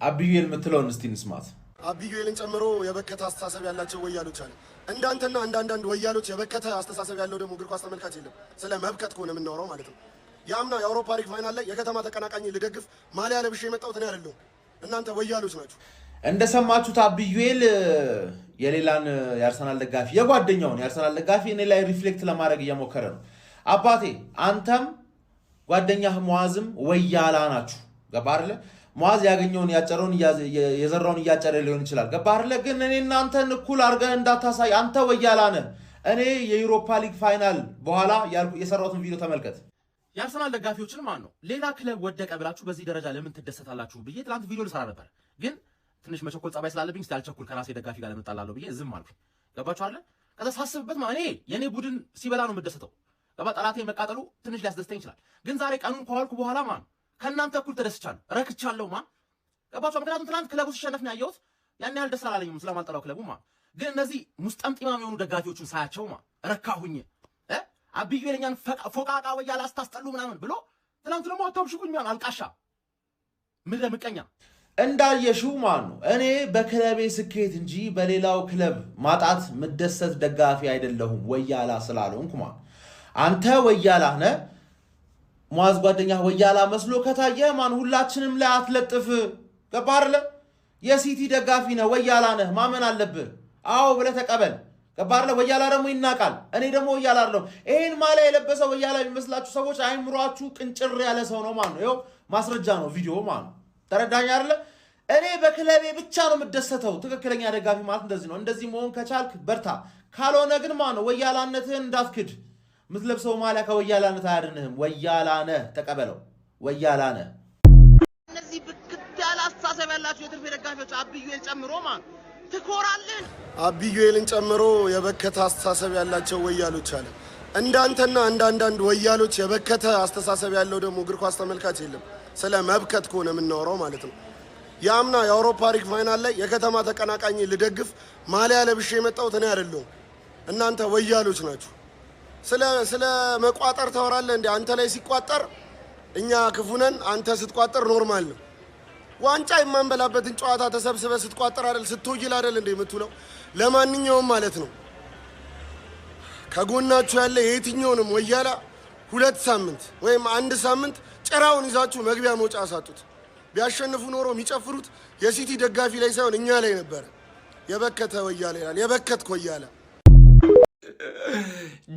አብዩኤል ምትለውን እስቲ እንስማት። አብዩኤልን ጨምሮ የበከተ አስተሳሰብ ያላቸው ወያሎች አለ። እንዳንተና አንዳንድ ወያሎች የበከተ አስተሳሰብ ያለው ደግሞ እግር ኳስ ተመልካች የለም። ስለ መብከት ከሆነ የምናወራው ማለት ነው። ያምና የአውሮፓ ሊግ ፋይናል ላይ የከተማ ተቀናቃኝ ልደግፍ ማሊያ ለብሼ የመጣሁት እኔ አይደለሁም፣ እናንተ ወያሎች ናችሁ። እንደሰማችሁት አብዩኤል የሌላን የአርሰናል ደጋፊ የጓደኛውን የአርሰናል ደጋፊ እኔ ላይ ሪፍሌክት ለማድረግ እየሞከረ ነው። አባቴ አንተም ጓደኛህ ሙአዝም ወያላ ናችሁ። ገባህ አይደለ? ሙአዝ ያገኘውን ያጨረውን የዘራውን እያጨረ ሊሆን ይችላል። ገባህ አይደለ? ግን እኔ እናንተን እኩል አድርገህ እንዳታሳይ። አንተ ወያላ ነህ። እኔ የዩሮፓ ሊግ ፋይናል በኋላ የሰራሁትን ቪዲዮ ተመልከት። የአርሰናል ደጋፊዎችን ማን ነው ሌላ ክለብ ወደቀ ብላችሁ በዚህ ደረጃ ለምን ትደሰታላችሁ ብዬ ትናንት ቪዲዮ ልሰራ ነበር። ግን ትንሽ መቸኮል ጸባይ ስላለብኝ እስቲ አልቸኩል ከራሴ ደጋፊ ጋር ለምን ጣላለሁ ብዬ ዝም አልኩኝ። ገባችሁ አይደለ? ከዛ ሳስብበት እኔ የኔ ቡድን ሲበላ ነው የምደሰተው። ገባ? ጠላቴ መቃጠሉ ትንሽ ሊያስደስተኝ ይችላል። ግን ዛሬ ቀኑን ከዋልኩ በኋላ ከእናንተ እኩል ተደስቻለሁ፣ ረክቻለሁ። ገባችሁ? ምክንያቱም ትናንት ክለቡ ሲሸነፍ ነው ያየሁት። ያን ያህል ደስ አላለኝም ስለማልጠራው ክለቡ ግን እነዚህ ሙስጠምጢማም የሆኑ ደጋፊዎቹን ሳያቸው ረካሁኝ። አብዩኤል እኛን ፎቃቃ ወያላ አስታስጠሉ ምናምን ብሎ ትናንት ደግሞ አታብሽቁኝ አልቃሻ ምድረ ምቀኛ እንዳየሽው እኔ በክለቤ ስኬት እንጂ በሌላው ክለብ ማጣት ምደሰት ደጋፊ አይደለሁም። ወያላ ስላልሆንኩ አንተ ወያላ ነህ። ሙአዝ ጓደኛህ ወያላ መስሎ ከታየ ሁላችንም ላይ አትለጥፍ። ገባህ አይደለ? የሲቲ ደጋፊ ነህ፣ ወያላ ነህ፣ ማመን አለብህ። አዎ ብለህ ተቀበል። ገባህ አይደለ? ወያላ ደግሞ ይናቃል። እኔ ደግሞ ወያላ አይደለሁም። ይሄን ማሊያ የለበሰ ወያላ የሚመስላችሁ ሰዎች አይምሯችሁ ቅንጭር ያለ ሰው ነው ይኸው ማስረጃ ነው ቪዲዮ ተረዳኝ አይደለ? እኔ በክለቤ ብቻ ነው የምደሰተው። ትክክለኛ ደጋፊ ማለት እንደዚህ ነው። እንደዚህ መሆን ከቻልክ በርታ፣ ካልሆነ ግን ወያላነትህን እንዳትክድ። ምትለብሰው ማሊያ ከወያላነት አያድንህም። ወያላ ነህ፣ ተቀበለው። ወያላ ነህ። እነዚህ ብክት ያለ አስተሳሰብ ያላችሁ የትርፌ ደጋፊዎች አብዩኤል ጨምሮ ትኮራለህ። አብዩኤልን ጨምሮ የበከተ አስተሳሰብ ያላቸው ወያሎች አለ። እንዳንተና አንዳንድ ወያሎች የበከተ አስተሳሰብ ያለው ደግሞ እግር ኳስ ተመልካች የለም። ስለ መብከት ከሆነ የምናወራው ማለት ነው። ያምና የአውሮፓ ሊግ ፋይናል ላይ የከተማ ተቀናቃኝ ልደግፍ ማሊያ ለብሼ የመጣሁት እኔ አይደለሁም፣ እናንተ ወያሎች ናችሁ። ስለ መቋጠር ታወራለህ እንዴ? አንተ ላይ ሲቋጠር እኛ ክፉነን፣ አንተ ስትቋጠር ኖርማል ነው። ዋንጫ የማንበላበትን ጨዋታ ተሰብስበ ስትቋጠር አይደል ስትወይል አይደል እንዴ የምትውለው? ለማንኛውም ማለት ነው ከጎናችሁ ያለ የትኛውንም ወያላ 2 ሳምንት ወይም 1 ሳምንት ጭራውን ይዛችሁ መግቢያ መውጫ አሳጡት። ቢያሸንፉ ኖሮ የሚጨፍሩት የሲቲ ደጋፊ ላይ ሳይሆን እኛ ላይ ነበር። የበከተ ወያላ ይላል። የበከትክ ወያላ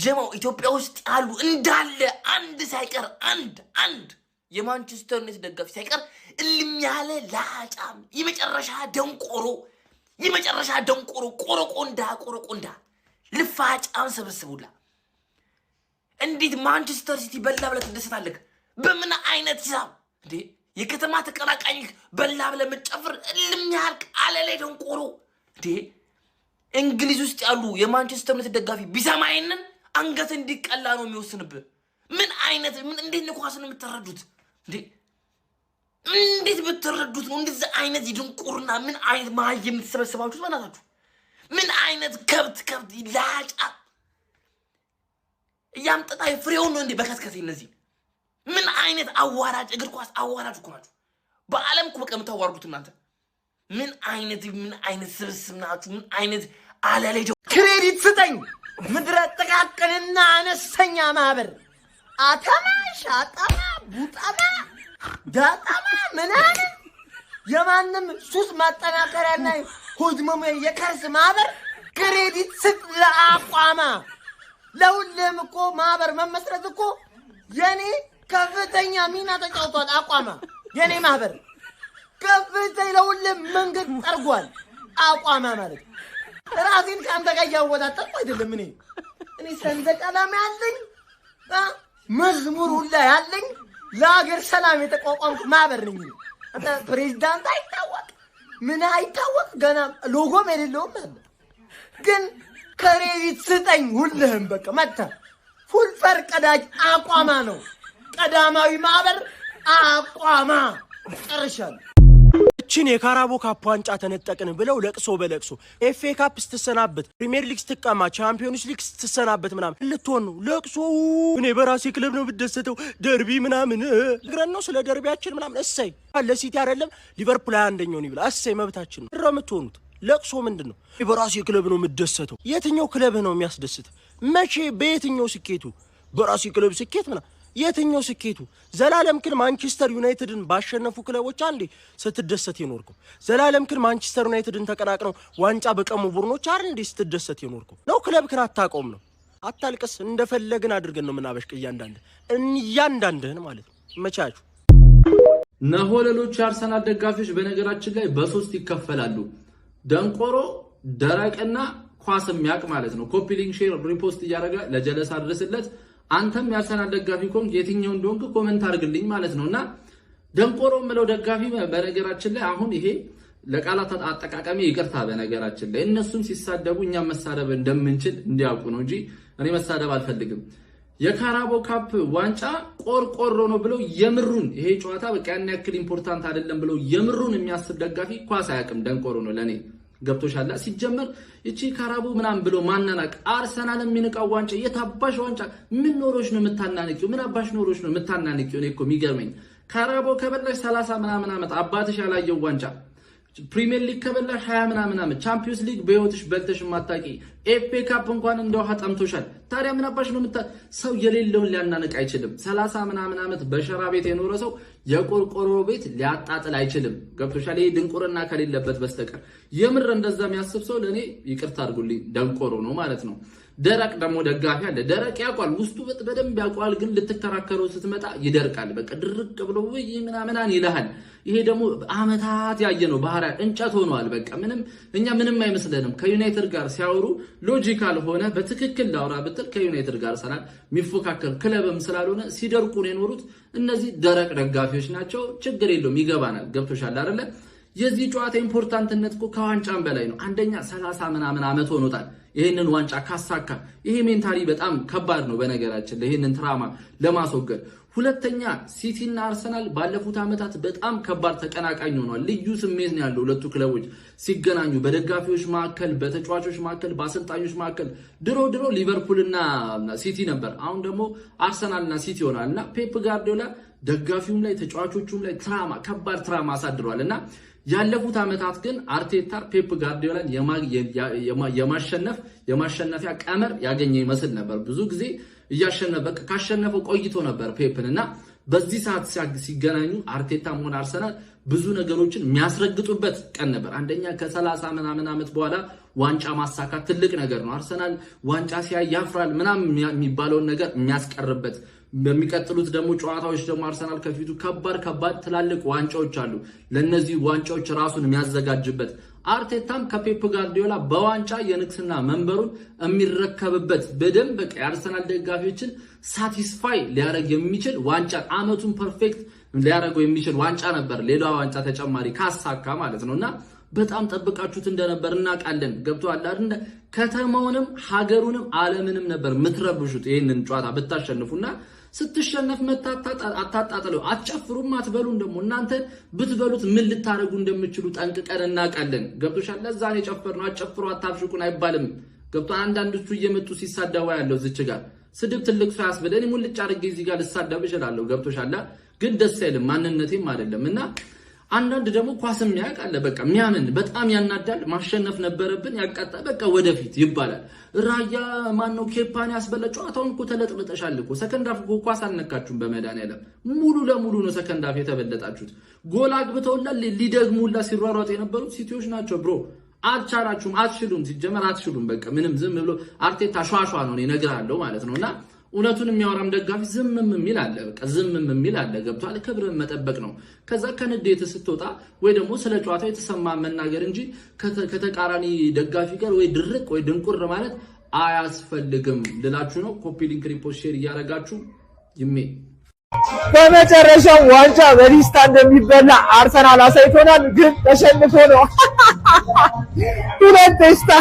ጀማው ኢትዮጵያ ውስጥ ያሉ እንዳለ አንድ ሳይቀር አንድ የማንቸስተር ዩናይትድ ደጋፊ ሳይቀር እልም ያለ ላጫም የመጨረሻ ደንቆሮ ቆረቆንዳ ልፋጫም ሰበስቡላ። እንዴት ማንቸስተር ሲቲ በላ ብለህ ትደሰታለህ? በምን አይነት ሂሳብ እንዴ? የከተማ ተቀናቃኝ በላ ብለህ መጨፍር እልም ያል አለለ ደንቆሮ እንዴ? እንግሊዝ ውስጥ ያሉ የማንቸስተር ዩናይትድ ደጋፊ ቢሰማይንን አንገት እንዲቀላ ነው የሚወስንብህ። እንዴት ነው ኳስን የምትረዱት እንዴ? እንዴት ብትረዱት ነው እንደዚህ አይነት ይድንቁርና? ምን አይነት ማህየም የምትሰበስባችሁት በእናታችሁ? ምን አይነት ከብት ላጫ ያምጣጣ ፍሬውን ነው እንዴ በከስከሴ? እነዚህ ምን አይነት አዋራጅ እግር ኳስ አዋራጅ እኮ ናችሁ። በዓለም እኮ በቃ የምታዋርዱት እናንተ። ምን አይነት ስብስብ ናችሁ? ምን አይነት አለሌጆ። ክሬዲት ስጠኝ ምድረ ጥቃቅንና አነስተኛ ማህበር አተማ ሻጣማ ቡጣማ ዳጣማ ምናምን የማንም ሱስ ማጠናከሪያና ሆድመም የከርስ ማህበር ክሬዲት ስጥ ለአቋማ። ለሁሉም እኮ ማህበር መመስረት እኮ የኔ ከፍተኛ ሚና ተጫውቷል። አቋማ የኔ ማህበር ከፍተኛ ለሁሉም መንገድ ጠርጓል። አቋማ ማለት ራሴን ከአንተ ጋር እያወዳደርኩ አይደለም። እኔ ሰንደቅ ዓላማ ያለኝ መዝሙር ሁላ ያለኝ ለሀገር ሰላም የተቋቋምኩ ማህበር ነኝ። አንተ ፕሬዝዳንት አይታወቅ ምን አይታወቅ ገና ሎጎም የሌለውም አለ። ግን ክሬዲት ስጠኝ ሁልህም በቃ መጣ ፉል ፈር ቀዳጅ አቋማ ነው። ቀዳማዊ ማህበር አቋማ ጨርሻለሁ። ያችን የካራቦ ካፕ ዋንጫ ተነጠቅን ብለው ለቅሶ በለቅሶ ኤፍኤ ካፕ ስትሰናበት ፕሪሚየር ሊግ ስትቀማ ቻምፒዮንስ ሊግ ስትሰናበት ምናምን ልትሆን ነው ለቅሶ። እኔ በራሴ ክለብ ነው ብደሰተው ደርቢ ምናምን ግረን ነው ስለ ደርቢያችን ምናምን እሰይ ለሲቲ አይደለም ሊቨርፑል አንደኛው ነው ይብላ እሰይ መብታችን ነው ረምትሆኑት። ለቅሶ ምንድነው? በራሴ ክለብ ነው የምደሰተው። የትኛው ክለብ ነው የሚያስደስት? መቼ በየትኛው ስኬቱ? በራሴ ክለብ ስኬት ምናምን የትኛው ስኬቱ? ዘላለም ግን ማንቸስተር ዩናይትድን ባሸነፉ ክለቦች አንዴ ስትደሰት የኖርከው ዘላለም ግን ማንቸስተር ዩናይትድን ተቀናቅነው ዋንጫ በቀሙ ቡድኖች አይደል እንዴ ስትደሰት የኖርከው ነው? ክለብ ግን አታቆም ነው። አታልቅስ፣ እንደፈለግን አድርገን ነው የምናበሽቅ እያንዳንድህን ማለት ነው። መቻቹ ነሆለሎች የአርሰናል ደጋፊዎች በነገራችን ላይ በሶስት ይከፈላሉ። ደንቆሮ፣ ደረቅና ኳስ የሚያውቅ ማለት ነው። ኮፒ ሊንክ፣ ሼር፣ ሪፖስት እያደረገ ለጀለስ አድርስለት። አንተም የአርሰናል ደጋፊ ኮንክ የትኛው እንደሆንክ ኮሜንት አድርግልኝ ማለት ነውና ደንቆሮ ምለው ደጋፊ በነገራችን ላይ አሁን ይሄ ለቃላት አጠቃቀሚ ይቅርታ። በነገራችን ላይ እነሱም ሲሳደቡ እኛም መሳደብ እንደምንችል እንዲያውቁ ነው እንጂ እኔ መሳደብ አልፈልግም። የካራቦ ካፕ ዋንጫ ቆርቆሮ ነው ብለው የምሩን ይሄ ጨዋታ በቃ ያን ያክል ኢምፖርታንት አይደለም ብለው የምሩን የሚያስብ ደጋፊ ኳስ አያውቅም። ደንቆሮ ነው ለኔ። ገብቶሻላ? ሲጀመር እቺ ካራቦ ምናምን ብሎ ማናናቅ አርሰናል የሚንቃው ዋንጫ የታባሽ ዋንጫ ምን ኖሮሽ ነው የምታናንቂው? ምን አባሽ ኖሮሽ ነው የምታናንቂው? እኔ እኮ የሚገርመኝ ካራቦ ከበላሽ 30 ምናምን ዓመት አባትሽ ያላየው ዋንጫ፣ ፕሪሚየር ሊግ ከበላሽ 20 ምናምን ዓመት፣ ቻምፒዮንስ ሊግ በህይወትሽ በልተሽ ማታቂ፣ ኤፍኤ ካፕ እንኳን እንደው ጠምቶሻል። ታዲያ ምን አባሽ ነው ሰው የሌለውን ሊያናንቅ አይችልም። 30 ምናምን ዓመት በሸራ ቤት የኖረ ሰው የቆርቆሮ ቤት ሊያጣጥል አይችልም። ገብቶሻል? ይሄ ድንቁርና ከሌለበት በስተቀር የምር እንደዛ የሚያስብ ሰው ለኔ ይቅርታ አድርጉልኝ ደንቆሮ ነው ማለት ነው። ደረቅ ደግሞ ደጋፊ አለ። ደረቅ ያውቋል፣ ውስጡ በደንብ ያውቋል፣ ግን ልትከራከረው ስትመጣ ይደርቃል። በቃ ድርቅ ብሎ ወይ ምናምናን ይልሃል። ይሄ ደግሞ አመታት ያየነው ባህሪያ እንጨት ሆኗል። በቃ እኛ ምንም አይመስለንም። ከዩናይትድ ጋር ሲያወሩ ሎጂካል ሆነ በትክክል ላውራ ብትል ከዩናይትድ ጋር ሰላም የሚፎካከር ክለብም ስላልሆነ ሲደርቁ ነው የኖሩት። እነዚህ ደረቅ ደጋፊዎች ናቸው። ችግር የለውም፣ ይገባናል። ገብቶሻል አይደለ? የዚህ ጨዋታ ኢምፖርታንትነት እኮ ከዋንጫም በላይ ነው። አንደኛ 30 ምናምን ዓመት ሆኖታል ይሄንን ዋንጫ ካሳካ። ይሄ ሜንታሊ በጣም ከባድ ነው በነገራችን ላይ ይሄንን ትራማ ለማስወገድ። ሁለተኛ ሲቲና አርሰናል ባለፉት ዓመታት በጣም ከባድ ተቀናቃኝ ሆኗል። ልዩ ስሜት ነው ያለው ሁለቱ ክለቦች ሲገናኙ፣ በደጋፊዎች መካከል፣ በተጫዋቾች መካከል፣ በአሰልጣኞች መካከል። ድሮ ሊቨርፑልና ሲቲ ነበር፣ አሁን ደግሞ አርሰናልና ሲቲ ሆኗልና ፔፕ ጋርዲዮላ ደጋፊውም ላይ ተጫዋቾቹም ላይ ከባድ ትራማ አሳድሯልና ያለፉት ዓመታት ግን አርቴታ ፔፕ ጋርዲዮላን የማሸነፊያ ቀመር ያገኘ ይመስል ነበር። ብዙ ጊዜ ካሸነፈው ቆይቶ ነበር ፔፕንና በዚህ ሰዓት ሲገናኙ አርቴታም ሆነ አርሰናል ብዙ ነገሮችን የሚያስረግጡበት ቀን ነበር። አንደኛ ከ30 ምናምን ዓመት በኋላ ዋንጫ ማሳካት ትልቅ ነገር ነው። አርሰናል ዋንጫ ሲያይ ያፍራል ምናምን የሚባለውን ነገር የሚያስቀርበት፣ በሚቀጥሉት ደግሞ ጨዋታዎች ደግሞ አርሰናል ከፊቱ ከባድ ትላልቅ ዋንጫዎች አሉ። ለነዚህ ዋንጫዎች ራሱን የሚያዘጋጅበት አርቴታም ከፔፕ ጋርዲዮላ በዋንጫ የንግስና መንበሩን የሚረከብበት በደንብ በቃ የአርሰናል ደጋፊዎችን ሳቲስፋይ ሊያደርግ የሚችል ዋንጫ፣ አመቱን ፐርፌክት ሊያደርገው የሚችል ዋንጫ ነበር። ሌላ ዋንጫ ተጨማሪ ካሳካ ማለት ነውና በጣም ጠብቃችሁት እንደነበር እናውቃለን። ገብቷል አይደል? ከተማውንም ሀገሩንም ዓለምንም ነበር ምትረብሹት ይሄንን ጨዋታ ብታሸንፉና ስትሸነፍ አታጣጥለው፣ አትጨፍሩም፣ አትበሉም። ደግሞ እናንተ ብትበሉት ምን ልታረጉ እንደምትችሉ ጠንቅቀን እናውቃለን። ገብቶሻል? ለዛ ነው የጨፈርነው። አትጨፍሩ፣ አታብሽቁን አይባልም። ገብቶ አንዳንዶቹ እየመጡ ሲሳደቡ ያለው ዝች ጋር ስድብ ትልቅ ሰው ያስብለን። ሙልጭ አድርጌ እዚህ ጋር ልሳደብ እችላለሁ። ገብቶሻል? ግን ደስ አይልም፣ ማንነቴም አይደለምና አንዳንድ ደግሞ ኳስም ያውቃል። በቃ የሚያምን በጣም ያናዳል። ማሸነፍ ነበረብን፣ ያቃጣ በቃ ወደፊት ይባላል። ራያ ማነው ኬፓን ያስበለ ጨዋታውን እኮ ተለጥልጠሻል እኮ። ሰከንድ አፍ እኮ ኳስ አልነካችሁም። በመድኃኒዓለም ሙሉ ለሙሉ ነው ሰከንድ አፍ የተበለጣችሁት። ጎል አግብተውላ ሊደግሙላ ሲሯሯጡ የነበሩት ሲቲዎች ናቸው። ብሮ አልቻላችሁም፣ አትችሉም። ሲጀመር አትችሉም። በቃ ምንም ዝም ብሎ አርቴታ ሿሿ ነው እነግራለሁ ማለት ነውና እውነቱን የሚያወራም ደጋፊ ዝምም የሚል አለ። በቃ ዝምም የሚል አለ። ገብቷል? ክብርን መጠበቅ ነው። ከዛ ከንዴት ስትወጣ ወይ ደግሞ ስለ ጨዋታው የተሰማ መናገር እንጂ ከተቃራኒ ደጋፊ ጋር ወይ ድርቅ ወይ ድንቁር ማለት አያስፈልግም ልላችሁ ነው። ኮፒ ሊንክ፣ ሪፖስት፣ ሼር እያደረጋችሁ ይሜ በመጨረሻው ዋንጫ በሊስታ እንደሚበላ አርሰናል አሳይቶናል። ግን ተሸንፎ ነው ሁለት ቴስታ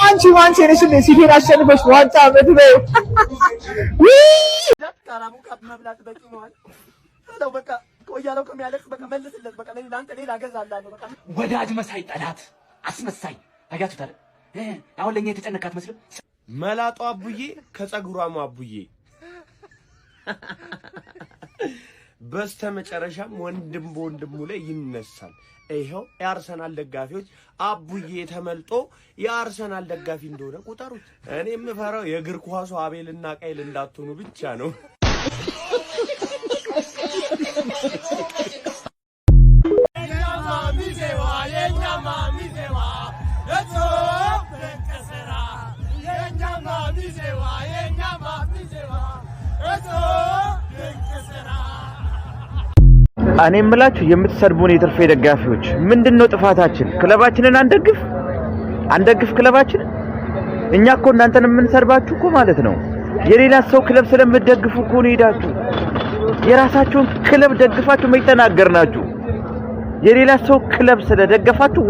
አንቺ ዋንጫ ነሽ እንዴ? ሲቲን አሸንፈሽ ዋንጫ በትበይ ካራቦ ካፕ መብላት በቂ ነው። በቃ ወያለው ከሚያለቅስ በቃ መልስለት። በቃ ለአንተ ሌላ ገዛላለሁ። በቃ ወዳጅ መሳይ ጠላት አስመሳይ አያችሁት አይደል? አሁን ለኛ የተጨነቃት መስሎ መላጧ አቡዬ ከጸጉሯም አቡዬ በስተመጨረሻም ወንድም በወንድሙ ላይ ይነሳል። ይሄው የአርሰናል ደጋፊዎች አቡዬ ተመልጦ የአርሰናል ደጋፊ እንደሆነ ቁጠሩት። እኔ የምፈራው የእግር ኳሱ አቤልና ቃይል እንዳትሆኑ ብቻ ነው። እኔ የምላችሁ የምትሰድቡን የትርፌ ደጋፊዎች ምንድነው ጥፋታችን? ክለባችንን አንደግፍ ክለባችንን። እኛ እኮ እናንተን የምንሰድባችሁ እኮ ማለት ነው የሌላ ሰው ክለብ ስለምትደግፉ እኮ ነው። ሄዳችሁ የራሳችሁን ክለብ ደግፋችሁ መይተናገርናችሁ። የሌላ ሰው ክለብ ስለደገፋችሁ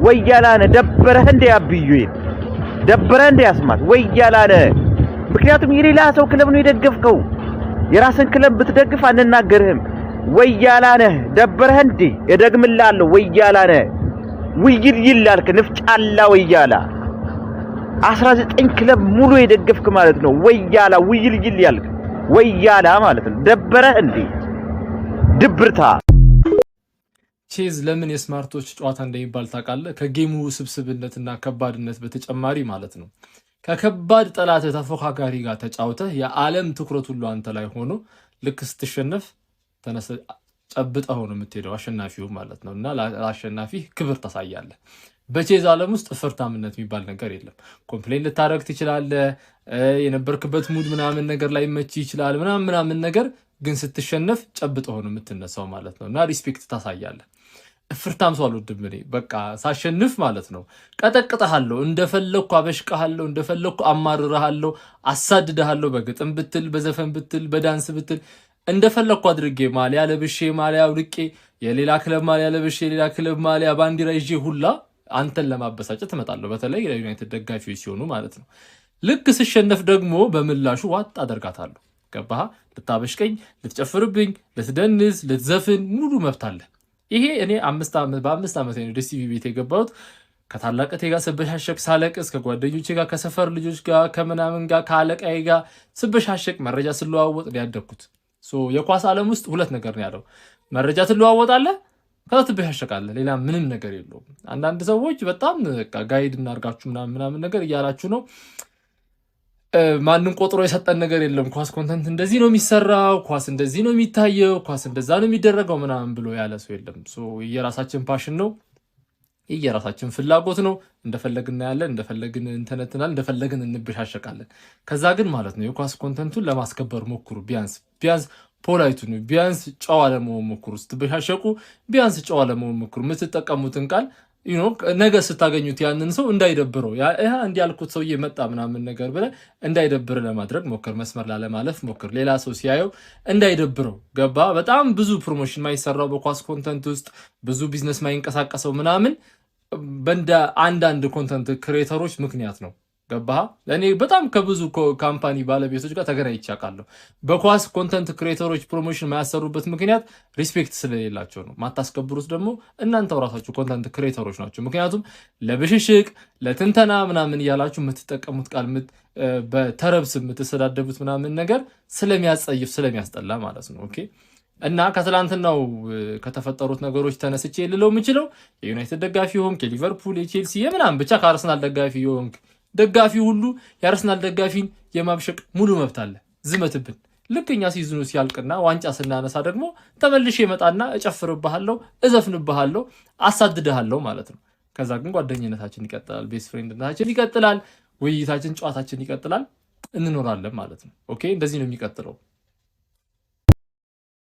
ወያላነ ደበረህ እንደ አብዩ ደበረህ እንደ ያስማት ወያላነ። ምክንያቱም የሌላ ሰው ክለብ ነው የደገፍከው። የራስን ክለብ ብትደግፍ አንናገርህም። ወያላነ ደበረህ እንዴ? እደግምልሃለሁ ወያላነ ውይል ይላልክ ንፍጫላ ወያላ 19 ክለብ ሙሉ የደገፍክ ማለት ነው። ወያላ ውይል ያልክ ወያላ ማለት ነው። ደበረህ እንዴ? ድብርታ ቼዝ ለምን የስማርቶች ጨዋታ እንደሚባል ታውቃለህ? ከጌሙ ስብስብነትና ከባድነት በተጨማሪ ማለት ነው ከከባድ ጠላት ተፎካካሪ ጋር ተጫውተህ የዓለም ትኩረት ሁሉ አንተ ላይ ሆኖ ልክ ስትሸነፍ ተነስ ጨብጠው ነው የምትሄደው አሸናፊው ማለት ነው። እና ለአሸናፊ ክብር ታሳያለህ። በቼዝ ዓለም ውስጥ እፍርታምነት የሚባል ነገር የለም። ኮምፕሌን ልታረግ ትችላለህ። የነበርክበት ሙድ ምናምን ነገር ላይ መቺ ይችላል ምናምን ነገር ግን ስትሸነፍ ጨብጠው ነው የምትነሳው ማለት ነው። እና ሪስፔክት ታሳያለህ። እፍርታም ሰው አልወድም እኔ። በቃ ሳሸንፍ ማለት ነው ቀጠቅጠሃለሁ፣ እንደፈለኩ አበሽቀሃለሁ፣ እንደፈለኩ አማርረሃለሁ፣ አሳድደሃለሁ። በግጥም ብትል፣ በዘፈን ብትል፣ በዳንስ ብትል እንደፈለኩ አድርጌ ማሊያ ለብሼ ማሊያ አውልቄ የሌላ ክለብ ማሊያ ለብሼ የሌላ ክለብ ማሊያ ባንዲራ ይዤ ሁላ አንተን ለማበሳጨት እመጣለሁ። በተለይ ለዩናይትድ ደጋፊዎች ሲሆኑ ማለት ነው። ልክ ስሸነፍ ደግሞ በምላሹ ዋጥ አደርጋታለሁ። ገባህ? ልታበሽቀኝ፣ ልትጨፍርብኝ፣ ልትደንስ፣ ልትዘፍን ሙሉ መብት አለ። ይሄ እኔ በ5 ዓመት ነው ዲሲቪ ቤት የገባሁት። ከታላቀቴ ጋር ስበሻሸቅ ሳለቅስ፣ ከጓደኞቼ ጋር፣ ከሰፈር ልጆች ጋር፣ ከምናምን ጋር፣ ከአለቃዬ ጋር ስበሻሸቅ መረጃ ስለዋወጥ ነው ያደግኩት። የኳስ ዓለም ውስጥ ሁለት ነገር ነው ያለው። መረጃ ትለዋወጣለህ፣ ከዛ ትበሻሸቃለህ። ሌላ ምንም ነገር የለውም። አንዳንድ ሰዎች በጣም ጋይድ እናርጋችሁ ምናምን ነገር እያላችሁ ነው። ማንም ቆጥሮ የሰጠን ነገር የለም። ኳስ ኮንተንት እንደዚህ ነው የሚሰራው፣ ኳስ እንደዚህ ነው የሚታየው፣ ኳስ እንደዛ ነው የሚደረገው ምናምን ብሎ ያለ ሰው የለም። የራሳችን ፓሽን ነው፣ የራሳችን ፍላጎት ነው። እንደፈለግን እናያለን፣ እንደፈለግን እንተነትናለን፣ እንደፈለግን እንበሻሸቃለን። ከዛ ግን ማለት ነው የኳስ ኮንተንቱን ለማስከበር ሞክሩ። ቢያንስ ፖላይቱን ቢያንስ ጨዋ ለመሆን ሞክሩ። ስትበሻሸቁ ቢያንስ ጨዋ ለመሆን ሞክሩ። የምትጠቀሙትን ቃል ነገ ስታገኙት ያንን ሰው እንዳይደብረው እንዲያልኩት ሰውዬ መጣ ምናምን ነገር ብለህ እንዳይደብር ለማድረግ ሞክር። መስመር ላለማለፍ ሞክር። ሌላ ሰው ሲያየው እንዳይደብረው። ገባ? በጣም ብዙ ፕሮሞሽን ማይሰራው በኳስ ኮንተንት ውስጥ ብዙ ቢዝነስ ማይንቀሳቀሰው ምናምን በእንደ አንዳንድ ኮንተንት ክሬተሮች ምክንያት ነው። ገባ? እኔ በጣም ከብዙ ካምፓኒ ባለቤቶች ጋር ተገናኝቼ አውቃለሁ። በኳስ ኮንተንት ክሬተሮች ፕሮሞሽን ማያሰሩበት ምክንያት ሪስፔክት ስለሌላቸው ነው። ማታስከብሩት ደግሞ እናንተው ራሳችሁ ኮንተንት ክሬተሮች ናቸው። ምክንያቱም ለብሽሽቅ ለትንተና ምናምን እያላችሁ የምትጠቀሙት ቃል በተረብስ የምትሰዳደቡት ምናምን ነገር ስለሚያጸይፍ ስለሚያስጠላ ማለት ነው። ኦኬ። እና ከትላንትናው ከተፈጠሩት ነገሮች ተነስቼ ልለው የምችለው የዩናይትድ ደጋፊ ሆንክ፣ የሊቨርፑል፣ የቼልሲ የምናምን ብቻ ከአርሰናል ደጋፊ ሆንክ ደጋፊ ሁሉ የአርሰናል ደጋፊን የማብሸቅ ሙሉ መብት አለ። ዝመትብን። ልክ እኛ ሲዝኑ ሲያልቅና ዋንጫ ስናነሳ ደግሞ ተመልሼ እመጣና እጨፍርብሃለሁ፣ እዘፍንብሃለሁ፣ አሳድድሃለሁ ማለት ነው። ከዛ ግን ጓደኝነታችን ይቀጥላል፣ ቤስት ፍሬንድነታችን ይቀጥላል፣ ውይይታችን፣ ጨዋታችን ይቀጥላል፣ እንኖራለን ማለት ነው። ኦኬ፣ እንደዚህ ነው የሚቀጥለው።